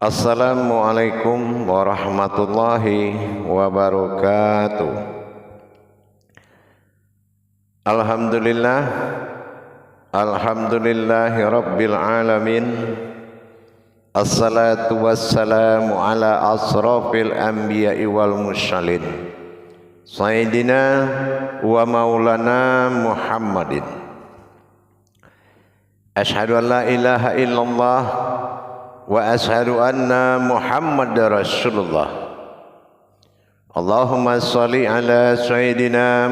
Assalamualaikum warahmatullahi wabarakatuh. Alhamdulillah, alhamdulillahi rabbil alamin. Assalatu wassalamu ala asrafil anbiya'i wal mursalin, sayyidina wa maulana Muhammadin. Asyhadu an la ilaha illallah wa ashhadu anna Muhammadar Rasulullah. Allahumma sholli ala sayyidina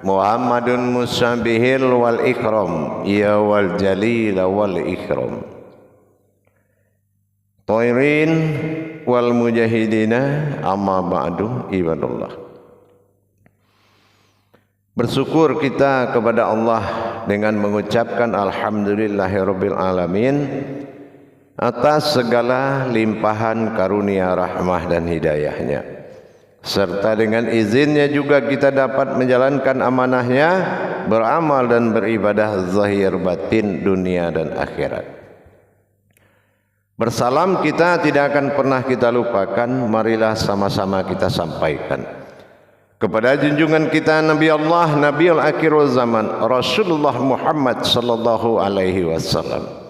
Muhammadun musabihil wal ikram ya wal jalil wal ikram. Thairin wal mujahidina amma ba'du ibadallah. Bersyukur kita kepada Allah dengan mengucapkan alhamdulillahirabbil alamin atas segala limpahan karunia rahmah dan hidayahnya, serta dengan izinnya juga kita dapat menjalankan amanahnya, beramal dan beribadah zahir batin dunia dan akhirat. Bersalam kita tidak akan pernah kita lupakan, marilah sama-sama kita sampaikan kepada junjungan kita Nabi Allah, Nabiul Akhirul Zaman, Rasulullah Muhammad sallallahu alaihi wasallam.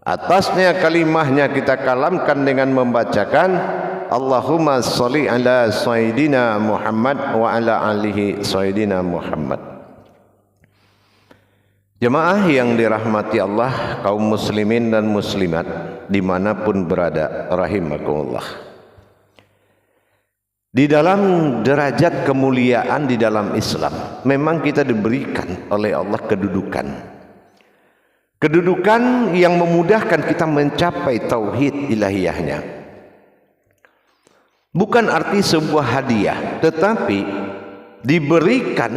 Atasnya kalimahnya kita kalamkan dengan membacakan Allahumma sholli ala sayyidina Muhammad wa ala alihi sayyidina Muhammad. Jemaah yang dirahmati Allah, kaum muslimin dan muslimat dimanapun berada, rahimakumullah. Di dalam derajat kemuliaan di dalam Islam, memang kita diberikan oleh Allah kedudukan yang memudahkan kita mencapai tauhid ilahiyahnya. Bukan arti sebuah hadiah, tetapi diberikan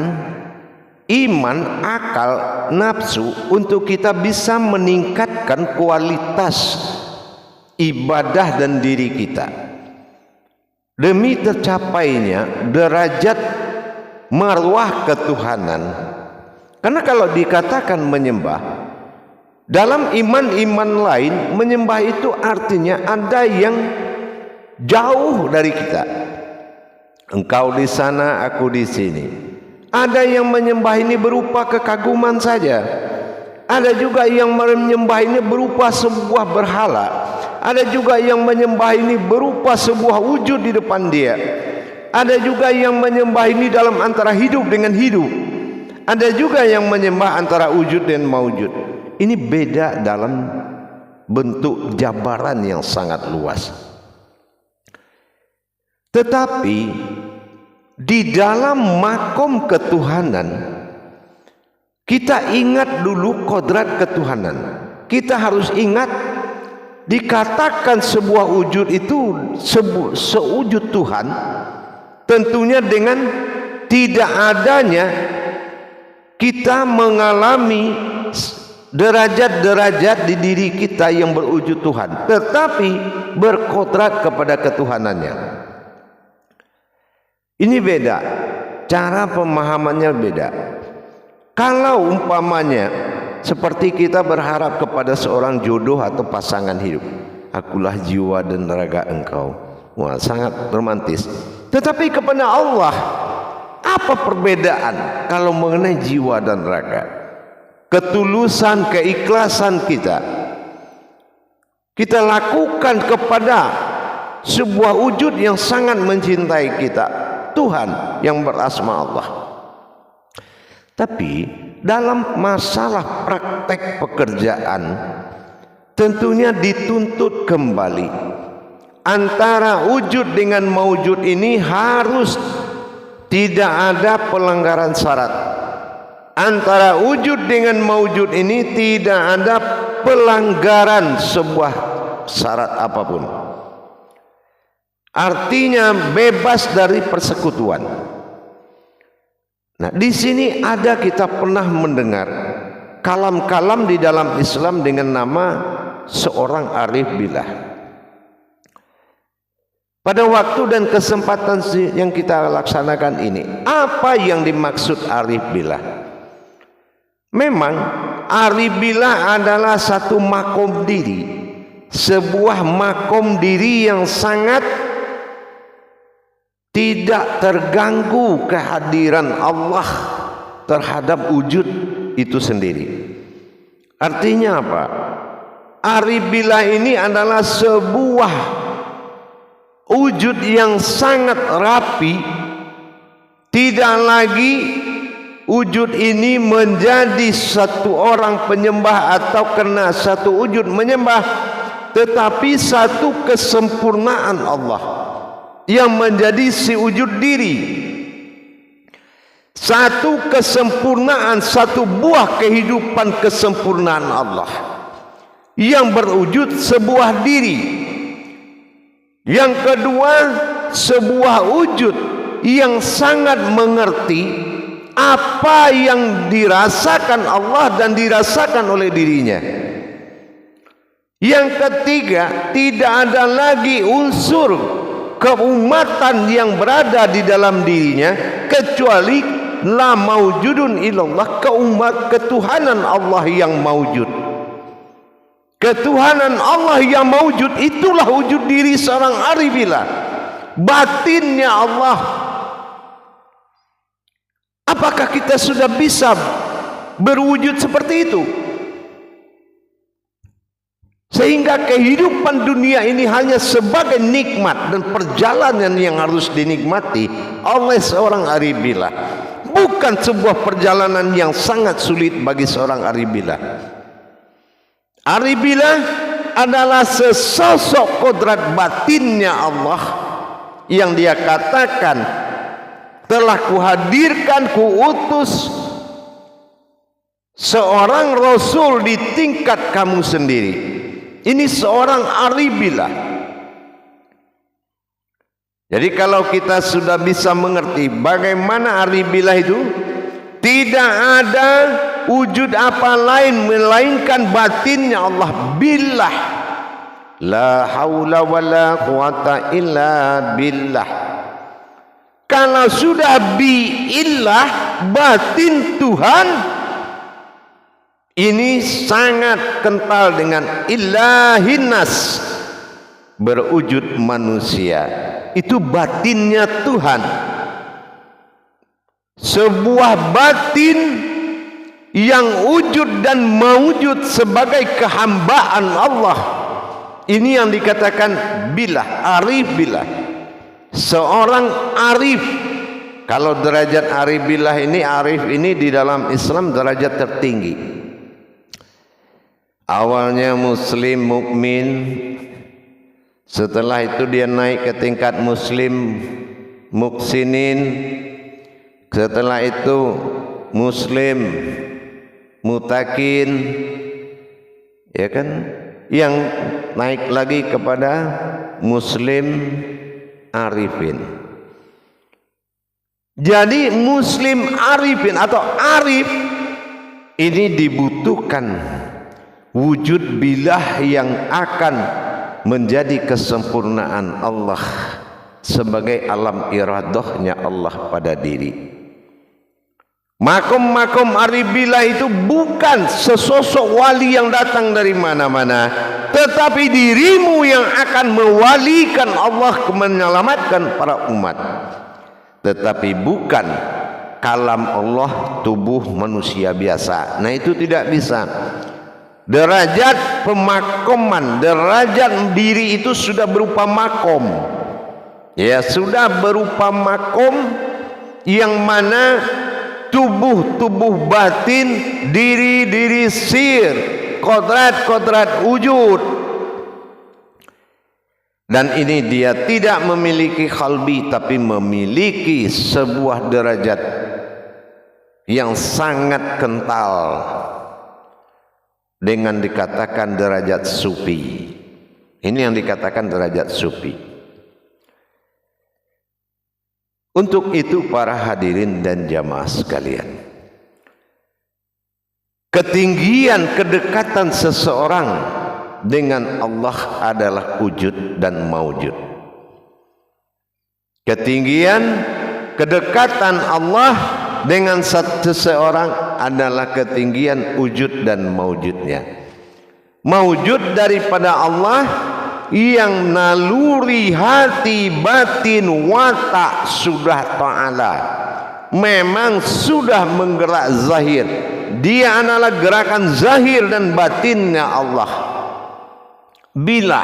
iman, akal, nafsu untuk kita bisa meningkatkan kualitas ibadah dan diri kita demi tercapainya derajat marwah ketuhanan. Karena kalau dikatakan menyembah, dalam iman-iman lain, menyembah itu artinya ada yang jauh dari kita. Engkau di sana, aku di sini. Ada yang menyembah ini berupa kekaguman saja. Ada juga yang menyembah ini berupa sebuah berhala. Ada juga yang menyembah ini berupa sebuah wujud di depan dia. Ada juga yang menyembah ini dalam antara hidup dengan hidup. Ada juga yang menyembah antara wujud dan maujud. Ini beda dalam bentuk jabaran yang sangat luas. Tetapi di dalam makom ketuhanan, kita ingat dulu kodrat ketuhanan. Kita harus ingat, dikatakan sebuah wujud itu sewujud Tuhan, tentunya dengan tidak adanya kita mengalami derajat-derajat di diri kita yang berwujud Tuhan, tetapi berkodrat kepada ketuhanannya. Ini beda, cara pemahamannya beda. Kalau umpamanya seperti kita berharap kepada seorang jodoh atau pasangan hidup, akulah jiwa dan raga engkau, wah sangat romantis. Tetapi kepada Allah, apa perbedaan kalau mengenai jiwa dan raga? Ketulusan, keikhlasan kita lakukan kepada sebuah wujud yang sangat mencintai kita, Tuhan yang berasma Allah. Tapi dalam masalah praktek pekerjaan, tentunya dituntut kembali antara wujud dengan maujud ini harus tidak ada pelanggaran syarat. Antara wujud dengan maujud ini tidak ada pelanggaran sebuah syarat apapun. Artinya bebas dari persekutuan. Nah, di sini ada kita pernah mendengar kalam-kalam di dalam Islam dengan nama seorang arif billah. Pada waktu dan kesempatan yang kita laksanakan ini, apa yang dimaksud arif billah? Memang arif billah adalah satu makom diri, sebuah makom diri yang sangat tidak terganggu kehadiran Allah terhadap wujud itu sendiri. Artinya apa? Aribillah ini adalah sebuah wujud yang sangat rapi. Tidak lagi wujud ini menjadi satu orang penyembah atau karena satu wujud menyembah, tetapi satu kesempurnaan Allah yang menjadi si wujud diri. Satu kesempurnaan, satu buah kehidupan kesempurnaan Allah yang berwujud sebuah diri. Yang kedua, sebuah wujud yang sangat mengerti apa yang dirasakan Allah dan dirasakan oleh dirinya. Yang ketiga, tidak ada lagi unsur keumatan yang berada di dalam dirinya kecuali la maujudun illallah, ketuhanan Allah yang maujud. Ketuhanan Allah yang maujud itulah wujud diri seorang aribillah, batinnya Allah. Apakah kita sudah bisa berwujud seperti itu? Sehingga kehidupan dunia ini hanya sebagai nikmat dan perjalanan yang harus dinikmati oleh seorang aribillah, bukan sebuah perjalanan yang sangat sulit bagi seorang aribillah. Aribillah adalah sesosok kodrat batinnya Allah yang dia katakan, telah kuhadirkan, kuutus seorang rasul di tingkat kamu sendiri. Ini seorang aribillah. Jadi kalau kita sudah bisa mengerti bagaimana aribillah itu, tidak ada wujud apa lain melainkan batinnya Allah. Billah, la haula wala quwata illa billah. Kalau sudah biillah, batin Tuhan, ini sangat kental dengan ilahinas, berwujud manusia. Itu batinnya Tuhan. Sebuah batin yang wujud dan mewujud sebagai kehambaan Allah. Ini yang dikatakan billah, arif billah. Seorang arif. Kalau derajat arif billah ini, arif ini di dalam Islam derajat tertinggi. Awalnya muslim mukmin, setelah itu dia naik ke tingkat muslim muksinin, setelah itu muslim mutakin, ya kan, yang naik lagi kepada muslim arifin. Jadi muslim arifin atau arif ini dibutuhkan wujud billah yang akan menjadi kesempurnaan Allah sebagai alam iradahnya Allah pada diri. Makom-makom aribillah itu bukan sesosok wali yang datang dari mana-mana, tetapi dirimu yang akan mewalikan Allah, menyelamatkan para umat. Tetapi bukan kalam Allah tubuh manusia biasa. Nah, itu tidak bisa. Derajat pemakoman, derajat diri itu sudah berupa makom. Ya, sudah berupa makom yang mana tubuh batin, diri sir, kodrat wujud. Dan ini dia tidak memiliki qalbi, tapi memiliki sebuah derajat yang sangat kental dengan dikatakan derajat sufi. Ini yang dikatakan derajat sufi. Untuk itu para hadirin dan jamaah sekalian, ketinggian kedekatan seseorang dengan Allah adalah wujud dan maujud. Ketinggian kedekatan Allah dengan seseorang adalah ketinggian wujud dan maujudnya. maujud daripada Allah yang naluri hati, batin, watak sudah ta'ala, memang sudah menggerak zahir. Dia adalah gerakan zahir dan batinnya Allah. Bila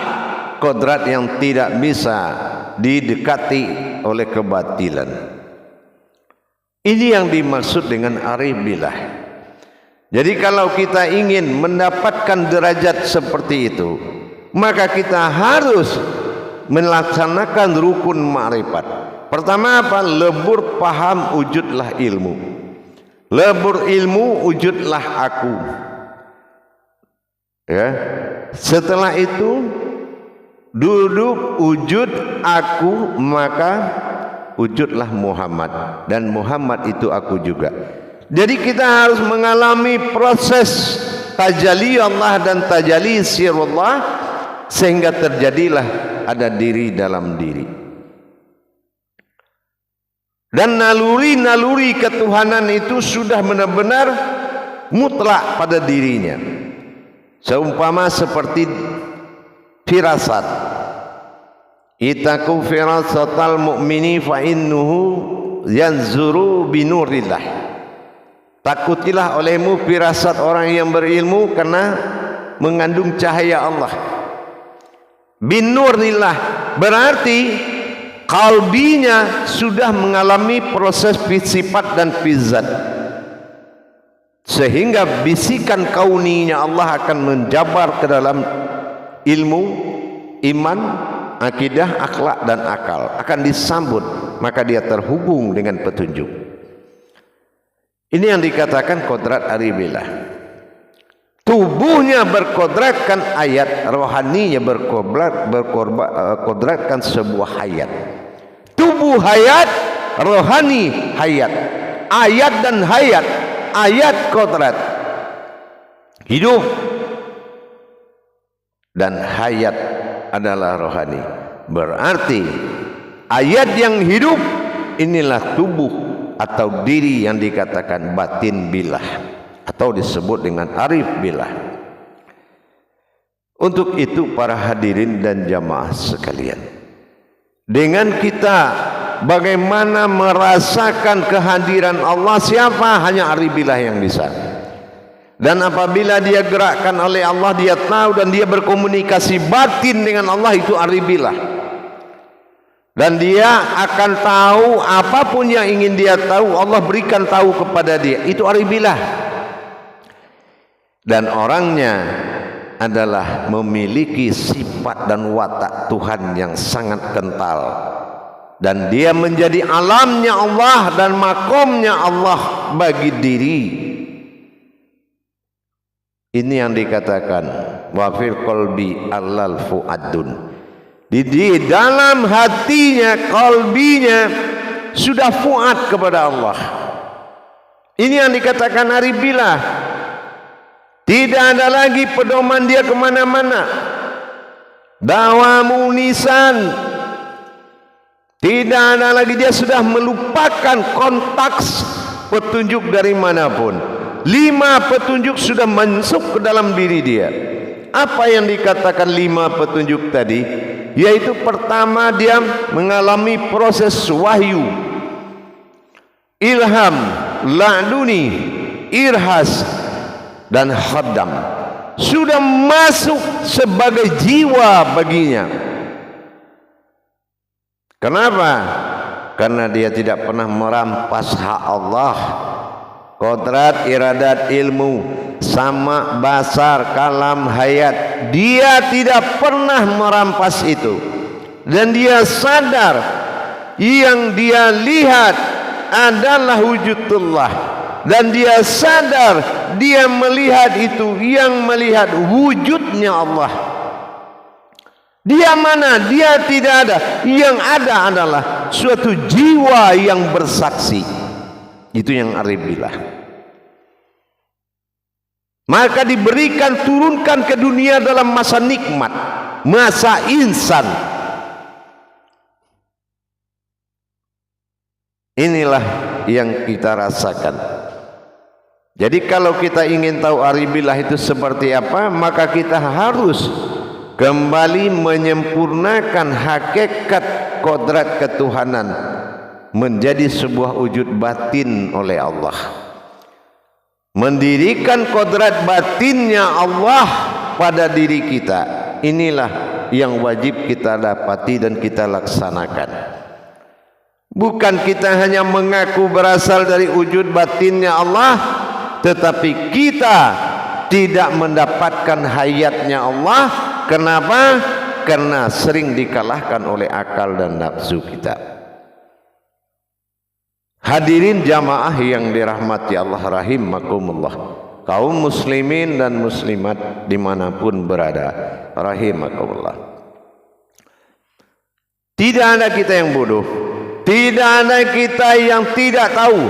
kodrat yang tidak bisa didekati oleh kebatilan. Ini yang dimaksud dengan arif billah. Jadi kalau kita ingin mendapatkan derajat seperti itu, maka kita harus melaksanakan rukun ma'rifat. Pertama apa? Lebur paham, wujudlah ilmu. Lebur ilmu, wujudlah aku. Ya. Setelah itu duduk wujud aku, maka wujudlah Muhammad, dan Muhammad itu aku juga. Jadi kita harus mengalami proses tajalli Allah dan tajalli sirullah, sehingga terjadilah ada diri dalam diri. Dan naluri-naluri ketuhanan itu sudah benar-benar mutlak pada dirinya. Seumpama seperti firasat. Itaku firasatal mu'mini fa innuhu yanzuru binurillah. Takutilah olehmu firasat orang yang berilmu karena mengandung cahaya Allah. Binurillah berarti kalbinya sudah mengalami proses sifat dan fizat, sehingga bisikan kauninya Allah akan menjabar ke dalam ilmu, iman, akidah, akhlak dan akal, akan disambut, maka dia terhubung dengan petunjuk. Ini yang dikatakan kodrat aribillah. Tubuhnya berkodratkan ayat, rohaninya berkodratkan sebuah hayat. Tubuh hayat, rohani hayat. Ayat dan hayat. Ayat kodrat hidup, dan hayat adalah rohani. Berarti ayat yang hidup inilah tubuh atau diri yang dikatakan batin billah, atau disebut dengan arif billah. Untuk itu para hadirin dan jamaah sekalian, dengan kita bagaimana merasakan kehadiran Allah, siapa? Hanya arif billah yang bisa. Dan apabila dia gerakkan oleh Allah, dia tahu dan dia berkomunikasi batin dengan Allah, itu arif billah. Dan dia akan tahu apapun yang ingin dia tahu, Allah berikan tahu kepada dia, itu arif billah. Dan orangnya adalah memiliki sifat dan watak Tuhan yang sangat kental, dan dia menjadi alamnya Allah dan makomnya Allah bagi diri. Ini yang dikatakan wa fil qalbi allal fuadun. Di dalam hatinya, qalbinya sudah fuad kepada Allah. Ini yang dikatakan arif billah. Tidak ada lagi pedoman dia kemana-mana. Dawamu nisan. Tidak ada lagi, dia sudah melupakan kontak petunjuk dari manapun. 5 petunjuk sudah masuk ke dalam diri dia. Apa yang dikatakan 5 petunjuk tadi? Yaitu pertama, dia mengalami proses wahyu, ilham, laduni, irhas, dan khaddam. Sudah masuk sebagai jiwa baginya. Kenapa? Karena dia tidak pernah merampas hak Allah. Kodrat, iradat, ilmu, sama, basar, kalam, hayat, dia tidak pernah merampas itu. Dan dia sadar yang dia lihat adalah wujudullah. Dan dia sadar dia melihat itu, yang melihat wujudnya Allah. Dia mana? Dia tidak ada. Yang ada adalah suatu jiwa yang bersaksi. Itu yang arif billah. Maka diberikan, turunkan ke dunia dalam masa nikmat, masa insan. Inilah yang kita rasakan. Jadi kalau kita ingin tahu aribillah itu seperti apa, maka kita harus kembali menyempurnakan hakikat kodrat ketuhanan menjadi sebuah wujud batin oleh Allah. Mendirikan kodrat batinnya Allah pada diri kita, inilah yang wajib kita dapati dan kita laksanakan. Bukan kita hanya mengaku berasal dari wujud batinnya Allah, tetapi kita tidak mendapatkan hayatnya Allah. Kenapa? Karena sering dikalahkan oleh akal dan nafsu kita. Hadirin jamaah yang dirahmati Allah rahimakumullah, kaum muslimin dan muslimat dimanapun berada rahimakumullah. Tidak ada kita yang bodoh, tidak ada kita yang tidak tahu.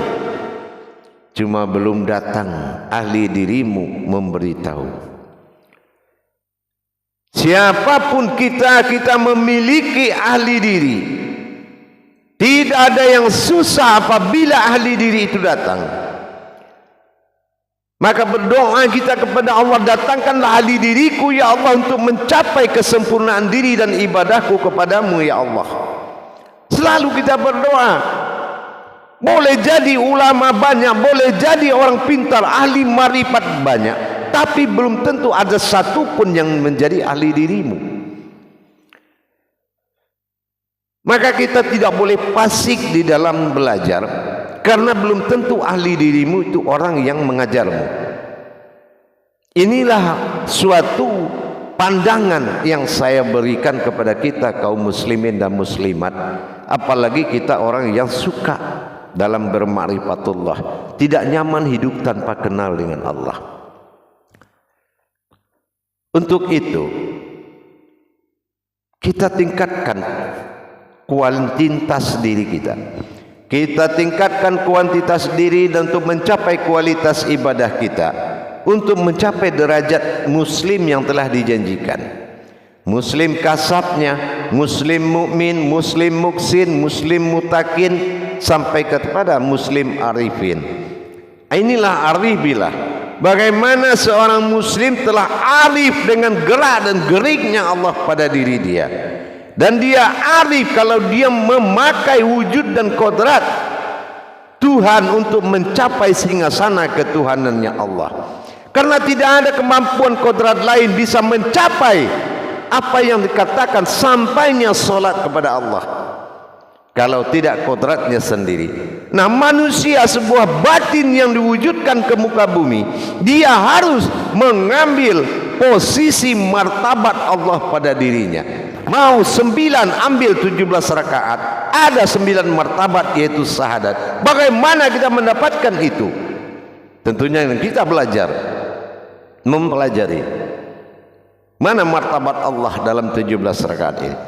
Cuma belum datang ahli dirimu memberitahu. Siapapun kita memiliki ahli diri. Tidak ada yang susah apabila ahli diri itu datang. Maka berdoa kita kepada Allah, datangkanlah ahli diriku ya Allah untuk mencapai kesempurnaan diri dan ibadahku kepadamu ya Allah. Selalu kita berdoa. Boleh jadi ulama banyak, boleh jadi orang pintar, ahli marifat banyak, tapi belum tentu ada satu pun yang menjadi ahli dirimu. Maka kita tidak boleh fasik di dalam belajar, karena belum tentu ahli dirimu itu orang yang mengajarmu. Inilah suatu pandangan yang saya berikan kepada kita kaum muslimin dan muslimat, apalagi kita orang yang suka dalam bermakrifatullah, tidak nyaman hidup tanpa kenal dengan Allah. Untuk itu kita tingkatkan kuantitas diri kita. Kita tingkatkan kuantitas diri dan untuk mencapai kualitas ibadah kita, untuk mencapai derajat muslim yang telah dijanjikan. Muslim kasabnya, muslim mukmin, muslim muksin, muslim mutakin, sampai kepada muslim arifin. Inilah aribillah. Bagaimana seorang muslim telah arif dengan gerak dan geriknya Allah pada diri dia. Dan dia arif kalau dia memakai wujud dan kodrat Tuhan untuk mencapai singgasana ketuhanannya Allah. Karena tidak ada kemampuan kodrat lain bisa mencapai apa yang dikatakan sampainya solat kepada Allah, kalau tidak kodratnya sendiri. Nah, manusia sebuah batin yang diwujudkan ke muka bumi, dia harus mengambil posisi martabat Allah pada dirinya. Mau 9 ambil 17 rakaat, ada 9 martabat yaitu syahadat. Bagaimana kita mendapatkan itu? Tentunya kita belajar, mempelajari mana martabat Allah dalam 17 rakaat ini.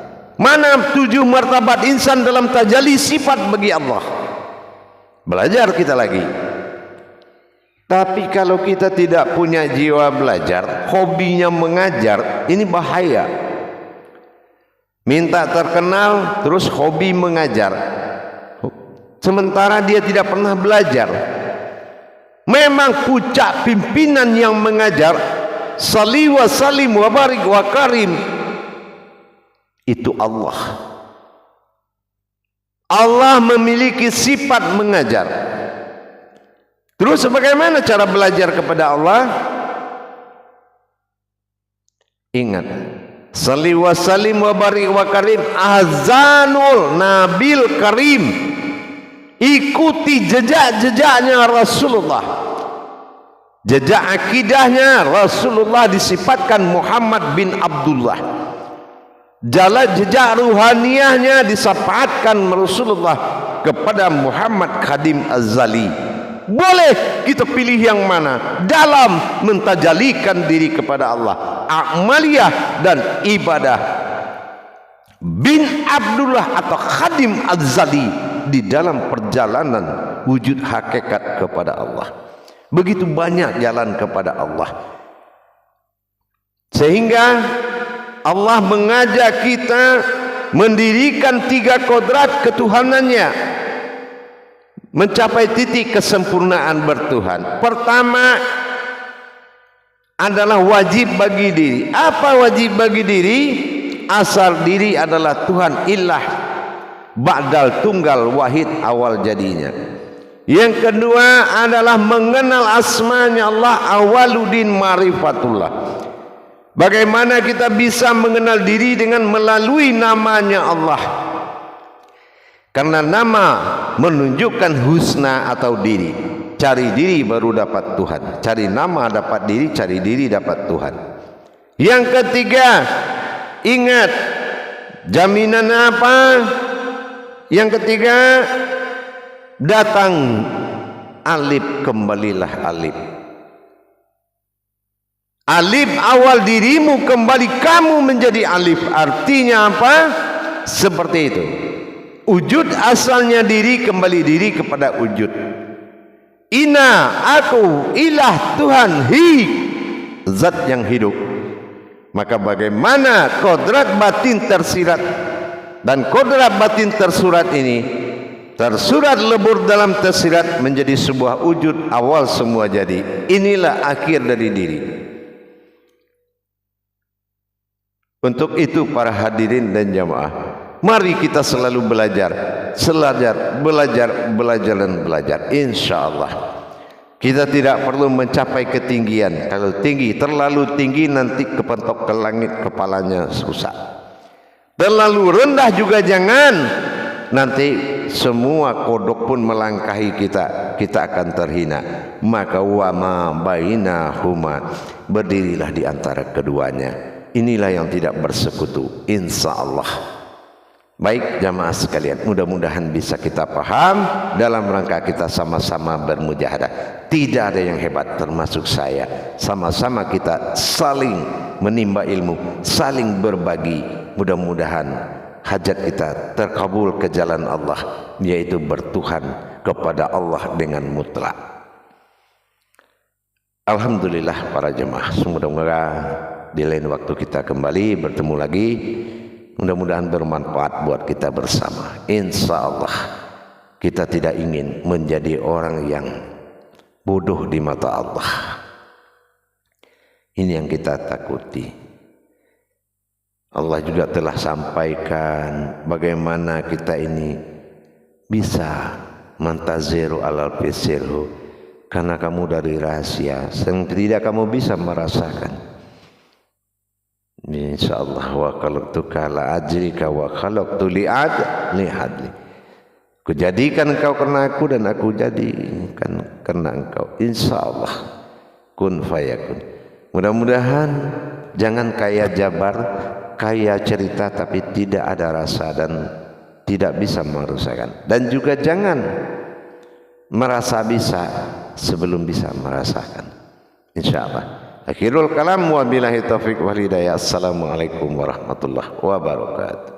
Mana 7 martabat insan dalam tajalli sifat bagi Allah. Belajar kita lagi. Tapi kalau kita tidak punya jiwa belajar, hobinya mengajar, ini bahaya. Minta terkenal terus hobi mengajar, sementara dia tidak pernah belajar. Memang puncak pimpinan yang mengajar, salli wa salim wa barik wa karim, itu Allah. Allah memiliki sifat mengajar. Terus bagaimana cara belajar kepada Allah? Ingat, salli wa salim wa barik wa karim, azanul nabil karim. Ikuti jejak-jejaknya Rasulullah. Jejak akidahnya Rasulullah disifatkan Muhammad bin Abdullah. Jalan jejak ruhaniyahnya disapaatkan Rasulullah kepada Muhammad Khadim Az-Zali. Boleh kita pilih yang mana dalam mentajalikan diri kepada Allah, amaliyah dan ibadah. Bin Abdullah atau Khadim Az-Zali di dalam perjalanan wujud hakikat kepada Allah. Begitu banyak jalan kepada Allah, sehingga Allah mengajak kita mendirikan 3 kodrat ketuhanannya, mencapai titik kesempurnaan bertuhan. Pertama adalah wajib bagi diri. Apa wajib bagi diri? Asal diri adalah Tuhan ilah, ba'dal tunggal wahid awal jadinya. Yang kedua adalah mengenal asmanya Allah, awaludin ma'rifatullah. Bagaimana kita bisa mengenal diri dengan melalui namanya Allah. Karena nama menunjukkan husna atau diri. Cari diri baru dapat Tuhan. Cari nama dapat diri, cari diri dapat Tuhan. Yang ketiga, ingat jaminan apa? Yang ketiga, datang alif, kembalilah alif. Alif awal dirimu, kembali kamu menjadi alif. Artinya apa? Seperti itu. Wujud asalnya diri, kembali diri kepada wujud. Ina, aku, ilah, Tuhan, hi, zat yang hidup. Maka bagaimana kodrat batin tersirat, dan kodrat batin tersurat ini tersurat lebur dalam tersirat menjadi sebuah wujud awal semua jadi. Inilah akhir dari diri. Untuk itu para hadirin dan jamaah, mari kita selalu belajar, belajar dan belajar. Insya Allah kita tidak perlu mencapai ketinggian. Kalau tinggi, terlalu tinggi nanti kepentok ke langit kepalanya susah. Terlalu rendah juga jangan, nanti semua kodok pun melangkahi kita, kita akan terhina. Maka wa ma bainahuma, berdirilah di antara keduanya. Inilah yang tidak bersekutu, insya Allah. Baik jamaah sekalian, mudah-mudahan bisa kita paham dalam rangka kita sama-sama bermujahadah. Tidak ada yang hebat termasuk saya. Sama-sama kita saling menimba ilmu, saling berbagi. Mudah-mudahan hajat kita terkabul ke jalan Allah, yaitu bertuhan kepada Allah dengan mutlak. Alhamdulillah para jemaah, semoga di lain waktu kita kembali bertemu lagi. Mudah-mudahan bermanfaat buat kita bersama. Insya Allah kita tidak ingin menjadi orang yang bodoh di mata Allah. Ini yang kita takuti. Allah juga telah sampaikan bagaimana kita ini bisa mantaziru alal fisirhu, karena kamu dari rahasia yang tidak kamu bisa merasakan. Insyaallah wa khalaqtuka la ajrika wa khalaqtu li'adli. Kujadikan engkau karena aku dan aku jadikan karena engkau. Insyaallah kun fayakun. Mudah-mudahan jangan kaya jabar, kaya cerita tapi tidak ada rasa dan tidak bisa merasakan. Dan juga jangan merasa bisa sebelum bisa merasakan. Insyaallah. Akhirul kalam wa billahi taufiq wal hidayah. Assalamualaikum warahmatullahi wabarakatuh.